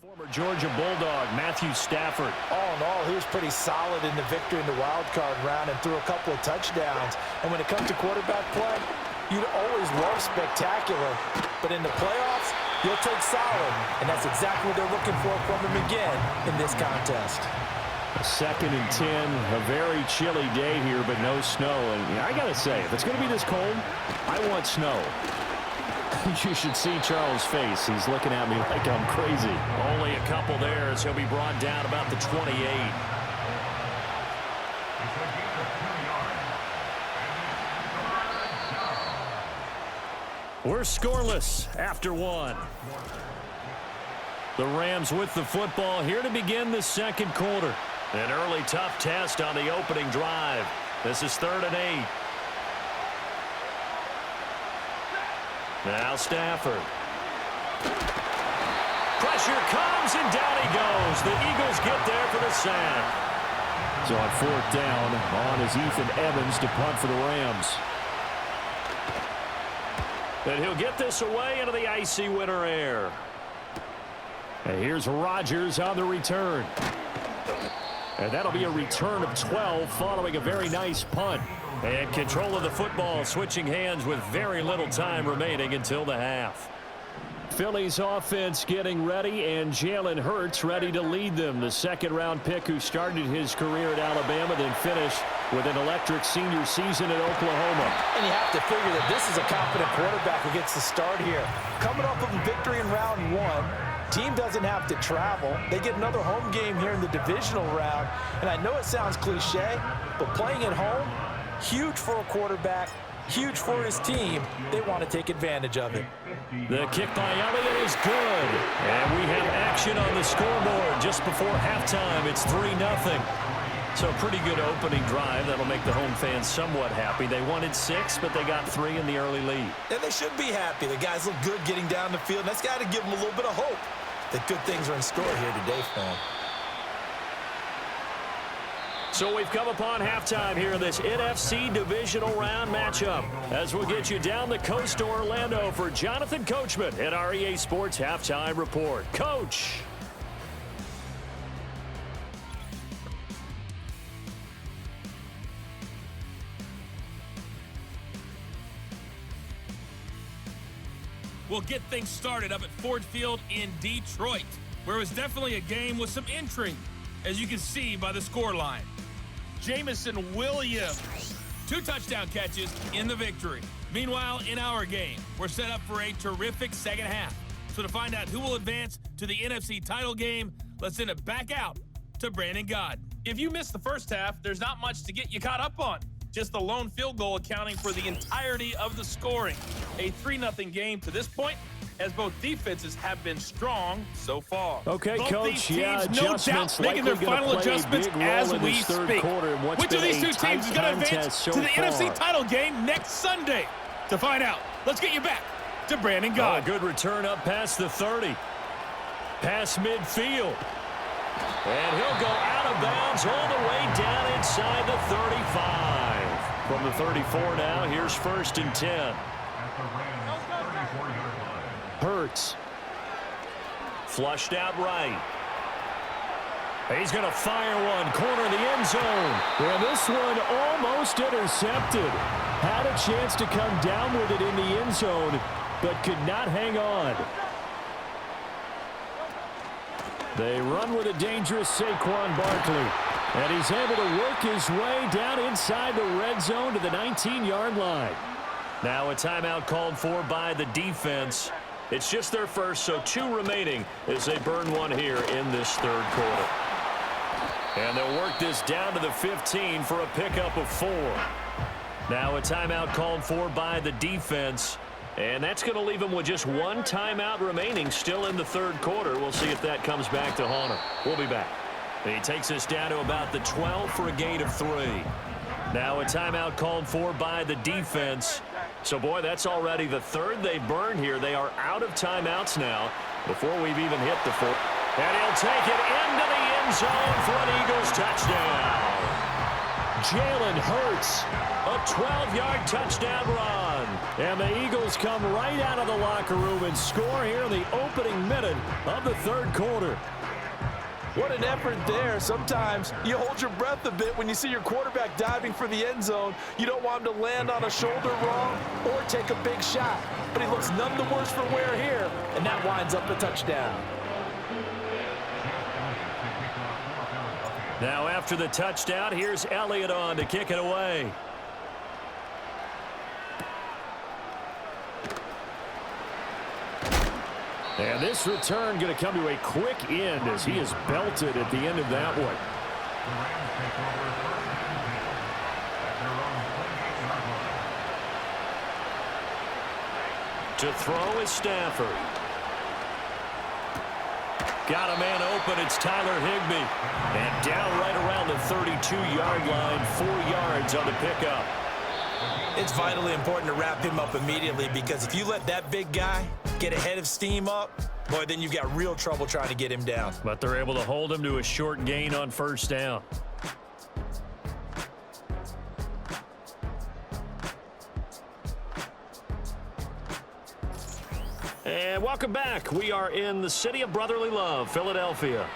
Former Georgia Bulldog, Matthew Stafford. All in all, he was pretty solid in the victory in the wild card round and threw a couple of touchdowns. And when it comes to quarterback play, you'd always love spectacular. But in the playoffs, you'll take solid. And that's exactly what they're looking for from him again in this contest. A 2nd and 10, a very chilly day here, but no snow. And I got to say, if it's going to be this cold, I want snow. You should see Charles' face. He's looking at me like I'm crazy. Only a couple there as he'll be brought down about the 28. We're scoreless after 1. The Rams with the football here to begin the 2nd quarter. An early tough test on the opening drive. This is 3rd and 8. Now Stafford. Pressure comes, and down he goes. The Eagles get there for the sack. So on 4th down, on is Ethan Evans to punt for the Rams. And he'll get this away into the icy winter air. And here's Rodgers on the return. And that'll be a return of 12 following a very nice punt. And control of the football, switching hands with very little time remaining until the half. Philly's offense getting ready, and Jalen Hurts ready to lead them. The 2nd-round pick who started his career at Alabama, then finished with an electric senior season at Oklahoma. And you have to figure that this is a confident quarterback who gets the start here. Coming off of a victory in round 1, team doesn't have to travel. They get another home game here in the divisional round. And I know it sounds cliche, but playing at home, huge for a quarterback, huge for his team. They want to take advantage of it. The kick by Elliott is good. And we have action on the scoreboard just before halftime. It's 3-0. So pretty good opening drive. That'll make the home fans somewhat happy. They wanted 6, but they got 3 in the early lead. And they should be happy. The guys look good getting down the field. And that's got to give them a little bit of hope that good things are in store here today for them. So we've come upon halftime here in this NFC divisional round matchup. As we'll get you down the coast to Orlando for Jonathan Coachman at our EA Sports Halftime Report. Coach. We'll get things started up at Ford Field in Detroit, where it was definitely a game with some intrigue, as you can see by the scoreline. Jamison Williams, 2 touchdown catches in the victory. Meanwhile, in our game, we're set up for a terrific second half. So to find out who will advance to the NFC title game, let's send it back out to Brandon God. If you missed the first half, there's not much to get you caught up on. Just the lone field goal accounting for the entirety of the scoring. A 3-0 game to this point, as both defenses have been strong so far. Okay, both Coach, these teams, no doubt, making their final adjustments as we speak. Which of these 2 teams is going to advance to the NFC title game next Sunday? To find out, let's get you back to Brandon God. Good return up past the 30. Past midfield. And he'll go out of bounds all the way down inside the 35. From the 34 now, here's 1st and 10. Hurts. Flushed out right. He's going to fire one. Corner of the end zone. And this one almost intercepted. Had a chance to come down with it in the end zone, but could not hang on. They run with a dangerous Saquon Barkley. And he's able to work his way down inside the red zone to the 19-yard line. Now a timeout called for by the defense. It's just their first, so 2 remaining as they burn one here in this 3rd quarter. And they'll work this down to the 15 for a pickup of 4. Now a timeout called for by the defense. And that's going to leave them with just 1 timeout remaining still in the 3rd quarter. We'll see if that comes back to haunt him. We'll be back. He takes us down to about the 12 for a gain of 3. Now a timeout called for by the defense. So, boy, that's already the 3rd they burn here. They are out of timeouts now before we've even hit the 4th. And he'll take it into the end zone for an Eagles touchdown. Jalen Hurts, a 12-yard touchdown run. And the Eagles come right out of the locker room and score here in the opening minute of the third quarter. What an effort there. Sometimes you hold your breath a bit when you see your quarterback diving for the end zone. You don't want him to land on a shoulder wrong or take a big shot. But he looks none the worse for wear here, and that winds up a touchdown. Now after the touchdown, here's Elliott on to kick it away. And this return going to come to a quick end as he is belted at the end of that one. To throw is Stafford. Got a man open. It's Tyler Higbee. And down right around the 32-yard line, 4 yards on the pickup. It's vitally important to wrap him up immediately because if you let that big guy get a head of steam up, boy, then you've got real trouble trying to get him down. But they're able to hold him to a short gain on first down. And welcome back. We are in the city of brotherly love, Philadelphia.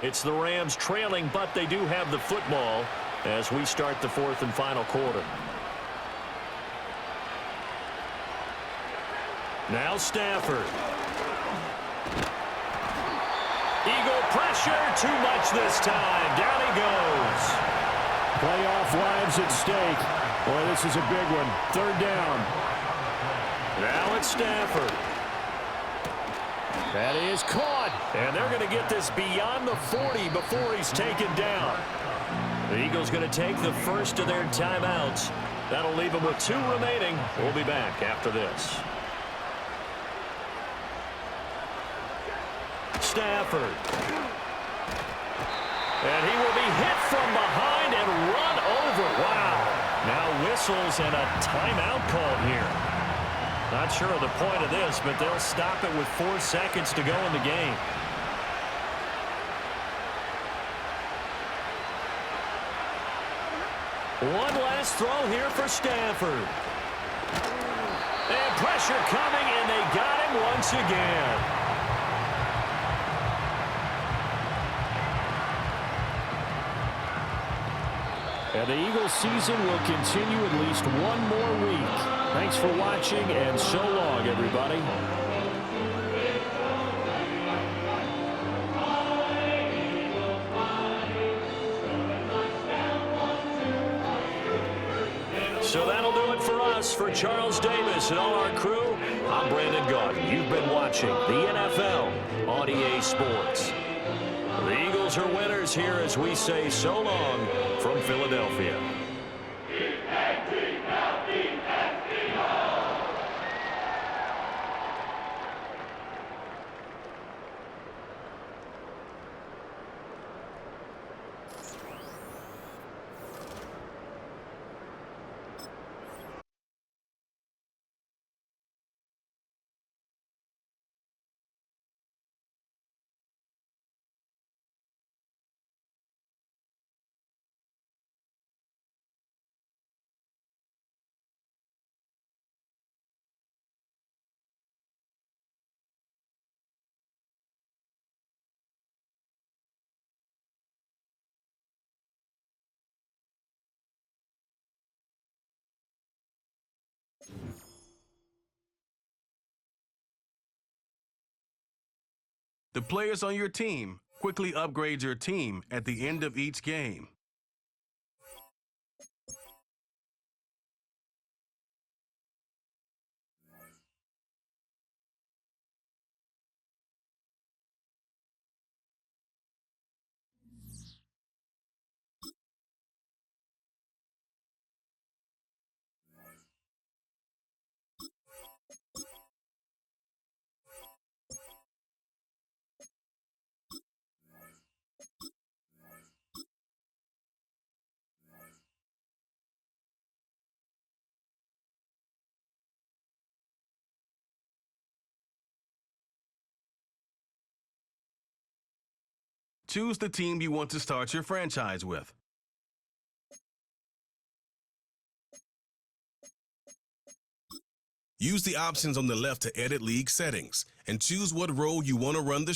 It's the Rams trailing, but they do have the football as we start the fourth and final quarter. Now Stafford. Eagle pressure, too much this time. Down he goes. Playoff lives at stake. Boy, this is a big one. Third down. Now it's Stafford. That is caught. And they're going to get this beyond the 40 before he's taken down. The Eagles going to take the first of their timeouts. That'll leave them with 2 remaining. We'll be back after this. Stafford. And he will be hit from behind and run over. Wow. Now whistles and a timeout called here. Not sure of the point of this, but they'll stop it with 4 seconds to go in the game. One last throw here for Stafford. And pressure coming, and they got him once again. And the Eagles season will continue at least one more week. Thanks for watching, and so long, everybody. So that'll do it for us. For Charles Davis and all our crew, I'm Brandon Gaudin. You've been watching the NFL on EA Sports. The Eagles are winners here as we say so long from Philadelphia. The players on your team quickly upgrade your team at the end of each game. Choose the team you want to start your franchise with. Use the options on the left to edit league settings and choose what role you want to run the